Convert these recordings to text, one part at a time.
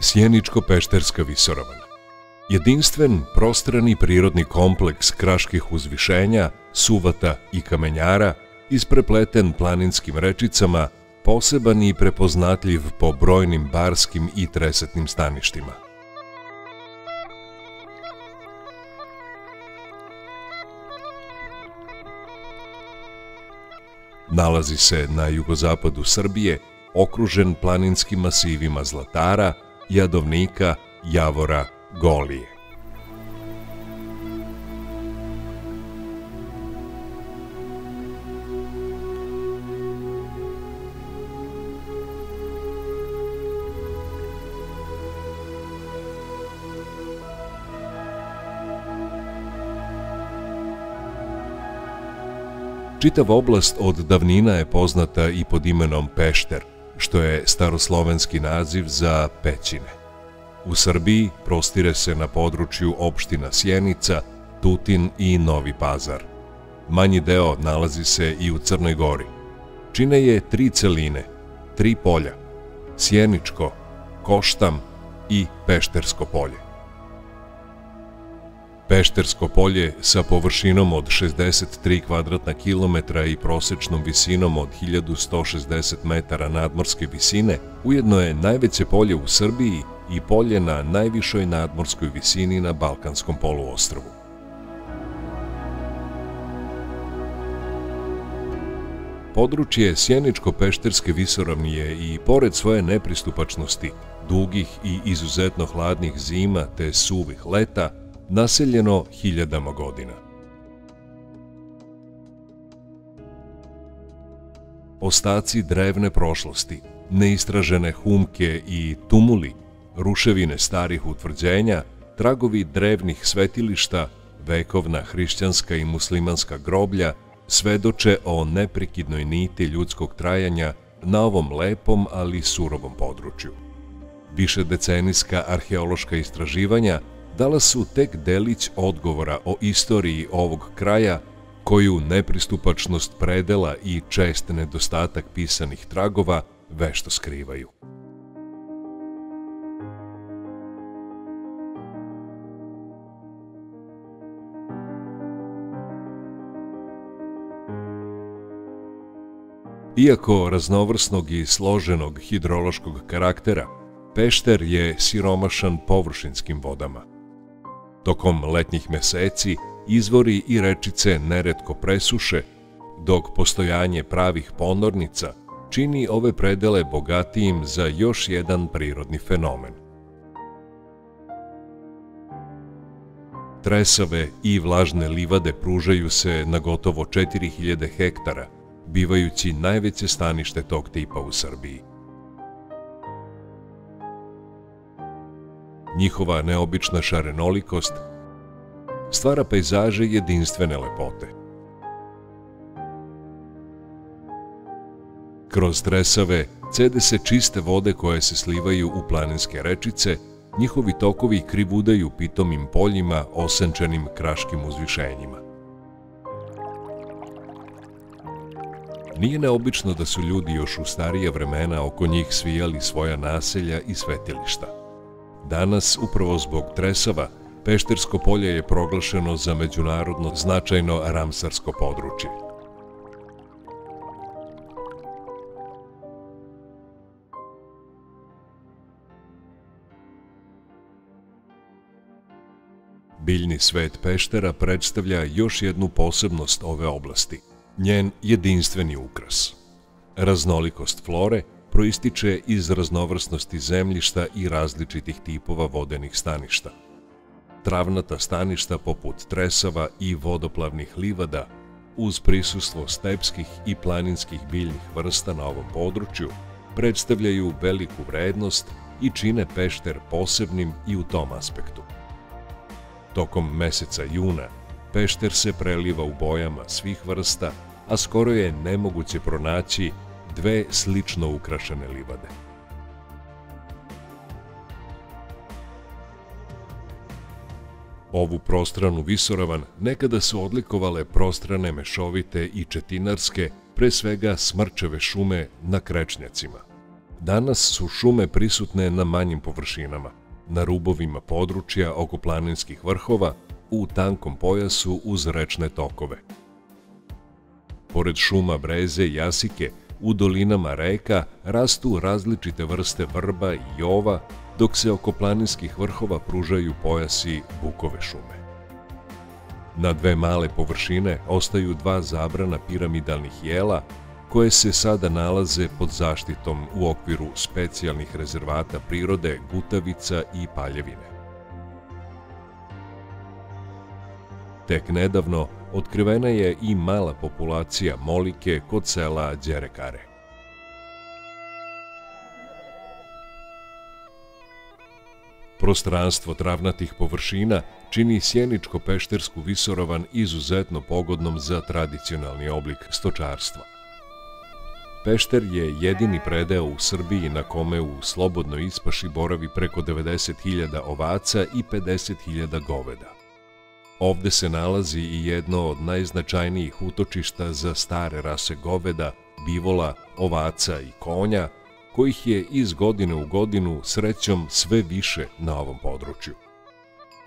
Sjeničko-Pešterska visoravan. Jedinstven, prostrani prirodni kompleks kraških uzvišenja, suvata i kamenjara, isprepleten planinskim rečicama, poseban i prepoznatljiv po brojnim barskim i tresetnim staništima. Nalazi se na jugozapadu Srbije, okružen planinskim masivima Zlatara, Jadovnika, Javora, Golije. Čitava oblast od davnina je poznata i pod imenom Pešter, što je staroslovenski naziv za pećine. U Srbiji prostire se na području opština Sjenica, Tutin i Novi Pazar. Manji deo nalazi se i u Crnoj Gori. Čine je 3 celine, 3 polja: Sjeničko, Koštam i Peštersko polje. Peštersko polje sa površinom od 63 kvadratna kilometra i prosečnom visinom od 1160 metara nadmorske visine ujedno je najveće polje u Srbiji i polje na najvišoj nadmorskoj visini na Balkanskom poluostrvu. Područje Sjeničko-Pešterske visoravni je i pored svoje nepristupačnosti, dugih i izuzetno hladnih zima te suvih leta, naseljeno hiljadama godina. Ostaci drevne prošlosti, neistražene humke i tumuli, ruševine starih utvrđenja, tragovi drevnih svetilišta, vekovna hrišćanska i muslimanska groblja svedoče o neprekidnoj niti ljudskog trajanja na ovom lepom, ali surovom području. Višedecenijska arheološka istraživanja dala su tek delić odgovora o istoriji ovog kraja, koju nepristupačnost predela i čest nedostatak pisanih tragova vešto skrivaju. Iako raznovrsnog i složenog hidrološkog karaktera, Pešter je siromašan površinskim vodama. Tokom letnjih meseci izvori i rečice neretko presuše, dok postojanje pravih ponornica čini ove predele bogatijim za još jedan prirodni fenomen. Tresave i vlažne livade pružaju se na gotovo 4000 hektara, bivajući najveće stanište tog tipa u Srbiji. Njihova neobična šarenolikost stvara pejzaže jedinstvene lepote. Kroz tresave cede se čiste vode koje se slivaju u planinske rečice, njihovi tokovi krivudaju pitomim poljima osenčenim kraškim uzvišenjima. Nije neobično da su ljudi još u starija vremena oko njih svijali svoja naselja i svetilišta. Danas, upravo zbog tresava, Peštersko polje je proglašeno za međunarodno značajno ramsarsko područje. Biljni svet Peštera predstavlja još jednu posebnost ove oblasti, njen jedinstveni ukras. Raznolikost flore proističe iz raznovrsnosti zemljišta i različitih tipova vodenih staništa. Travnata staništa poput tresava i vodoplavnih livada, uz prisustvo stepskih i planinskih biljnih vrsta na ovom području, predstavljaju veliku vrednost i čine Pešter posebnim i u tom aspektu. Tokom meseca juna, Pešter se preliva u bojama svih vrsta, a skoro je nemoguće pronaći dve slično ukrašene livade. Ovu prostranu visoravan nekada su odlikovale prostrane mešovite i četinarske, pre svega smrčeve šume na Krečnjacima. Danas su šume prisutne na manjim površinama, na rubovima područja oko planinskih vrhova, u tankom pojasu uz rečne tokove. Pored šuma breze i jasike, u dolinama reka rastu različite vrste vrba i jova, dok se oko planinskih vrhova pružaju pojasi bukove šume. Na dve male površine ostaju dva zabrana piramidalnih jela, koje se sada nalaze pod zaštitom u okviru specijalnih rezervata prirode Gutavica i Paljevine. Tek nedavno otkrivena je i mala populacija molike kod sela Đerekare. Prostranstvo travnatih površina čini Sjeničko-Peštersku visoravan izuzetno pogodnom za tradicionalni oblik stočarstva. Pešter je jedini predeo u Srbiji na kome u slobodnoj ispaši boravi preko 90.000 ovaca i 50.000 goveda. Ovde se nalazi i jedno od najznačajnijih utočišta za stare rase goveda, bivola, ovaca i konja, kojih je iz godine u godinu srećom sve više na ovom području.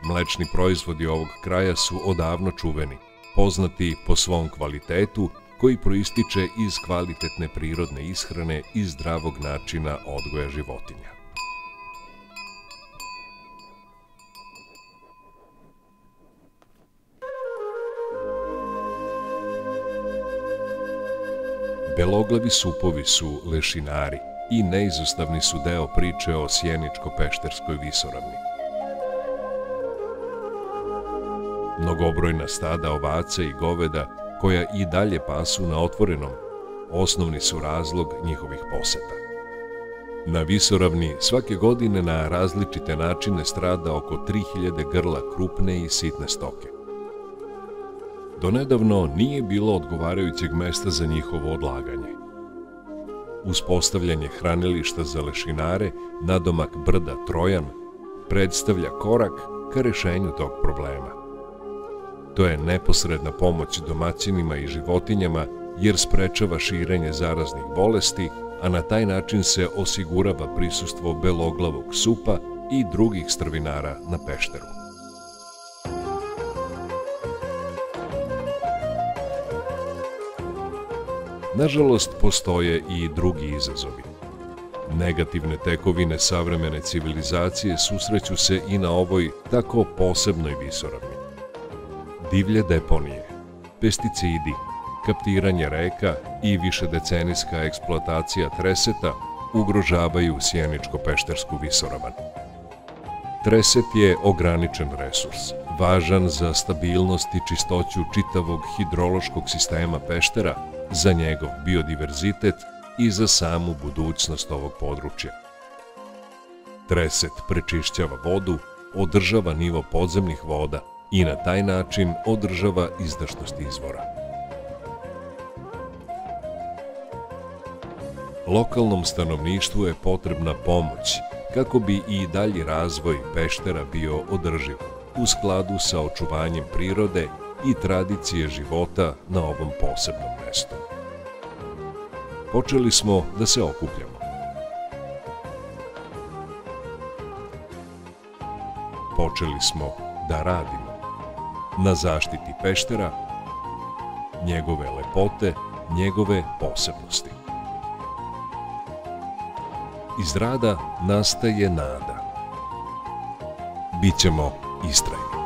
Mlečni proizvodi ovog kraja su odavno čuveni, poznati po svom kvalitetu, koji proističe iz kvalitetne prirodne ishrane i zdravog načina odgoja životinja. Beloglavi supovi su lešinari i neizostavni su deo priče o Sjeničko-Pešterskoj visoravni. Mnogobrojna stada ovaca i goveda, koja i dalje pasu na otvorenom, osnovni su razlog njihovih poseta. Na visoravni svake godine na različite načine strada oko 3000 grla krupne i sitne stoke. Donedavno nije bilo odgovarajućeg mesta za njihovo odlaganje. Uspostavljanje hranilišta za lešinare, nadomak brda Trojan, predstavlja korak ka rešenju tog problema. To je neposredna pomoć domaćinima i životinjama jer sprečava širenje zaraznih bolesti, a na taj način se osigurava prisustvo beloglavog supa i drugih strvinara na Pešteru. Nažalost, postoje i drugi izazovi. Negativne tekovine savremene civilizacije susreću se i na ovoj tako posebnoj visoravni. Divlje deponije, pesticidi, kaptiranje reka i višedecenijska eksploatacija treseta ugrožavaju Sjeničko-Peštersku visoravan. Treset je ograničen resurs, važan za stabilnost i čistoću čitavog hidrološkog sistema Peštera, za njegov biodiverzitet i za samu budućnost ovog područja. Treset prečišćava vodu, održava nivo podzemnih voda i na taj način održava izdašnost izvora. Lokalnom stanovništvu je potrebna pomoć kako bi i dalji razvoj Peštera bio održiv u skladu sa očuvanjem prirode i tradicije života na ovom posebnom mestu. Počeli smo da se okupljamo. Počeli smo da radimo na zaštiti Peštera, njegove lepote, njegove posebnosti. Iz rada nastaje nada. Bićemo istrajni.